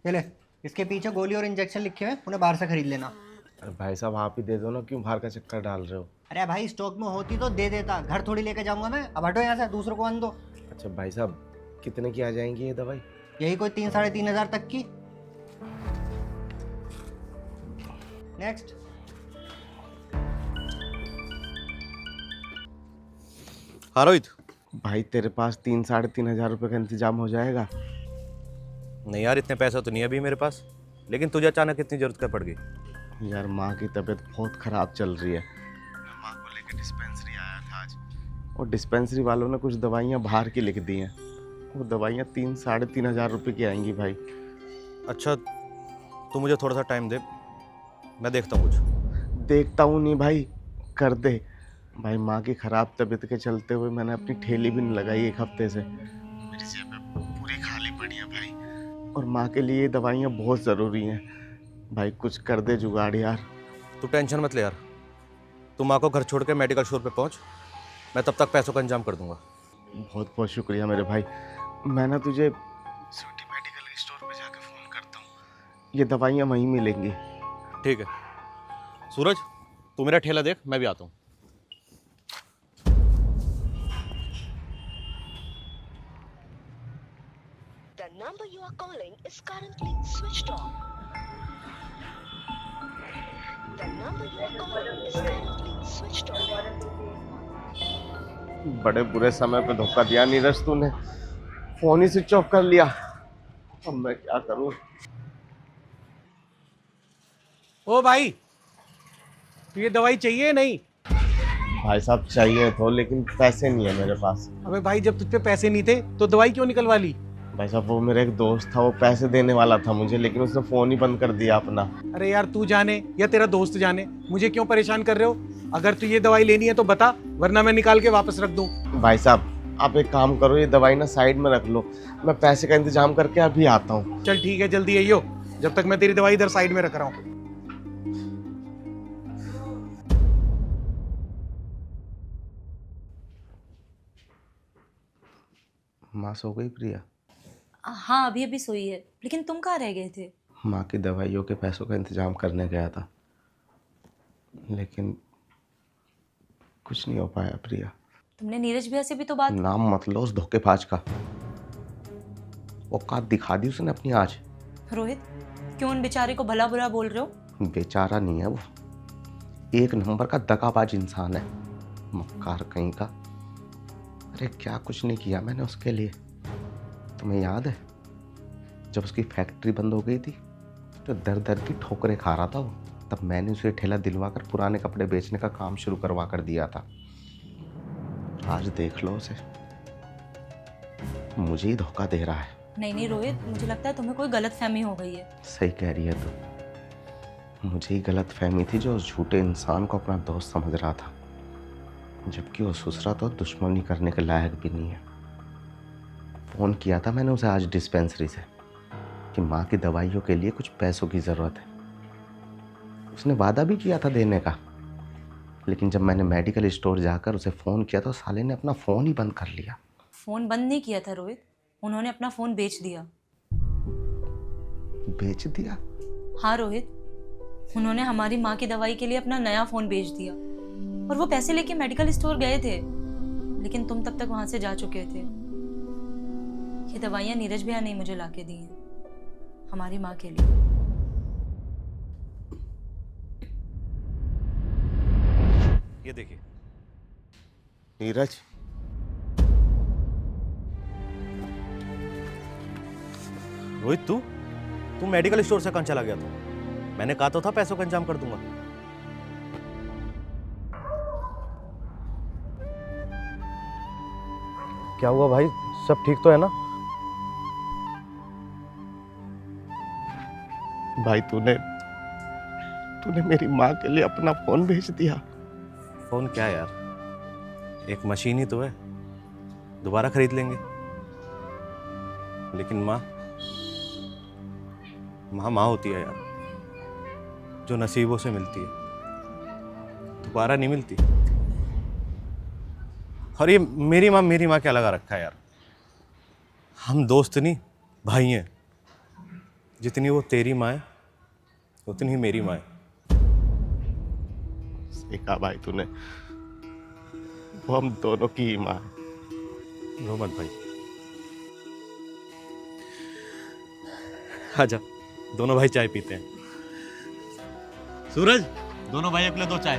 ये ले, इसके पीछे गोली और इंजेक्शन लिखे हुए हैं, उन्हें बाहर से खरीद लेना। अरे भाई साहब आप ही दे दो ना, क्यों बाहर का चक्कर डाल रहे हो? अरे भाई स्टॉक में होती तो दे देता, घर थोड़ी लेके जाऊंगा मैं। अब हटो यहाँ से, दूसरों को आन दो। अच्छा भाई साहब, कितने की आ जाएंगी ये दवाई? यही कोई 3-3.5 हज़ार तक की। नेक्स्ट। हाँ रोहित। भाई तेरे पास 3-3.5 हज़ार रुपये का इंतजाम हो जाएगा? नहीं यार, इतने पैसा तो नहीं है अभी मेरे पास, लेकिन तुझे अचानक इतनी जरूरत कब पड़ गई? यार माँ की तबीयत बहुत ख़राब चल रही है। मैं माँ को लेकर डिस्पेंसरी आया था आज, और डिस्पेंसरी वालों ने कुछ दवाइयाँ बाहर की लिख दी हैं। वो दवाइयाँ 3-3.5 हज़ार रुपये की आएंगी भाई। अच्छा, तू मुझे थोड़ा सा टाइम दे, मैं देखता हूँ कुछ। देखता हूँ नहीं भाई, कर दे भाई। माँ की ख़राब तबीयत के चलते हुए मैंने अपनी ठेली भी नहीं लगाई 1 हफ्ते से। मेरी जेब पूरी खाली पड़ी है भाई, और माँ के लिए ये दवाइयाँ बहुत ज़रूरी हैं भाई। कुछ कर दे जुगाड़ यार। तू टेंशन मत ले यार, तू माँ को घर छोड़ के मेडिकल स्टोर पे पहुँच, मैं तब तक पैसों का इंतजाम कर दूंगा। बहुत बहुत शुक्रिया मेरे भाई। मैं ना तुझे सिटी मेडिकल स्टोर पे जाके फ़ोन करता हूँ, ये दवाइयाँ वहीं मिलेंगी। ठीक है सूरज, तू मेरा ठेला देख, मैं भी आता हूँ। The number you are calling is currently switched off. The number you are calling is currently switched off. बड़े बुरे समय पे धोखा दिया नीरज तूने, फ़ोन ही स्विच ऑफ कर लिया। अब मैं क्या करूँ? ओ भाई, तो ये दवाई चाहिए नहीं? भाई साहब चाहिए तो, लेकिन पैसे नहीं है मेरे पास। अबे भाई, जब तुझ पे पैसे नहीं थे तो दवाई क्यों निकलवा ली? भाई साहब वो मेरा एक दोस्त था, वो पैसे देने वाला था मुझे, लेकिन उसने फ़ोन ही बंद कर दिया अपना। अरे यार, तू जाने या तेरा दोस्त जाने, मुझे क्यों परेशान कर रहे हो? अगर तू ये दवाई लेनी है तो बता, वरना मैं निकाल के वापस रख दूं। भाई साहब आप एक काम करो, ये दवाई ना साइड में रख लो, मैं पैसे का इंतजाम करके अभी आता हूँ। चल ठीक है, जल्दी आइयो, जब तक मैं तेरी दवाई इधर साइड में रख रहा हूँ। माँ सो गई प्रिया? हाँ, अभी अभी सोई है। लेकिन तुम कहाँ रह गए थे? माँ की दवाइयों के पैसों का इंतजाम करने गया था, लेकिन कुछ नहीं हो पाया प्रिया। तुमने नीरज भैया से भी तो बात... नाम मत लो उस धोखेबाज का, औकात दिखा दी उसने अपनी आज। रोहित, क्यों उन बेचारे को भला बुरा बोल रहे हो? बेचारा नहीं है वो, एक नंबर का दगाबाज इंसान है, मक्कार कहीं का। अरे क्या कुछ नहीं किया मैंने उसके लिए। तुम्हें याद है जब उसकी फैक्ट्री बंद हो गई थी, तो दर दर की ठोकरें खा रहा था वो, तब मैंने उसे ठेला दिलवाकर पुराने कपड़े बेचने का काम शुरू करवा कर दिया था। आज देख लो उसे, मुझे ही धोखा दे रहा है। नहीं नहीं रोहित, मुझे लगता है तुम्हें कोई गलत फहमी हो गई है। सही कह रही है तू, मुझे ही गलत फहमी थी जो उस झूठे इंसान को अपना दोस्त समझ रहा था, जबकि वो दूसरा तो दुश्मनी करने के लायक भी नहीं है। फ़ोन किया था मैंने उसे आज डिस्पेंसरी से कि माँ की दवाइयों के लिए कुछ पैसों की ज़रूरत है। उसने वादा भी किया था देने का, लेकिन जब मैंने मेडिकल स्टोर जाकर उसे फ़ोन किया तो साले ने अपना फ़ोन ही बंद कर लिया। फोन बंद नहीं किया था रोहित, उन्होंने अपना फोन बेच दिया। बेच दिया? हाँ रोहित, उन्होंने हमारी माँ की दवाई के लिए अपना नया फोन बेच दिया, और वो पैसे लेके मेडिकल स्टोर गए थे, लेकिन तुम तब तक वहां से जा चुके थे। ये दवाइयाँ नीरज भैया ने मुझे लाके दी हैं, हमारी माँ के लिए। ये देखिए। नीरज, रोहित, तू मेडिकल स्टोर से कहाँ चला गया था? मैंने कहा तो था पैसों का इंतजाम कर दूंगा। क्या हुआ भाई, सब ठीक तो है ना? भाई तूने मेरी माँ के लिए अपना फ़ोन बेच दिया। फोन क्या यार, एक मशीन ही तो है, दोबारा खरीद लेंगे। लेकिन माँ माँ होती है यार, जो नसीबों से मिलती है, दोबारा नहीं मिलती। और ये मेरी माँ क्या लगा रखा है यार, हम दोस्त नहीं भाई हैं। जितनी वो तेरी माँ है उतनी ही मेरी माँ है। सही कहा भाई तूने, वो हम दोनों की ही माँ है। रो मत भाई, आजा दोनों भाई चाय पीते हैं। सूरज, दोनों भाई अपने 2 चाय।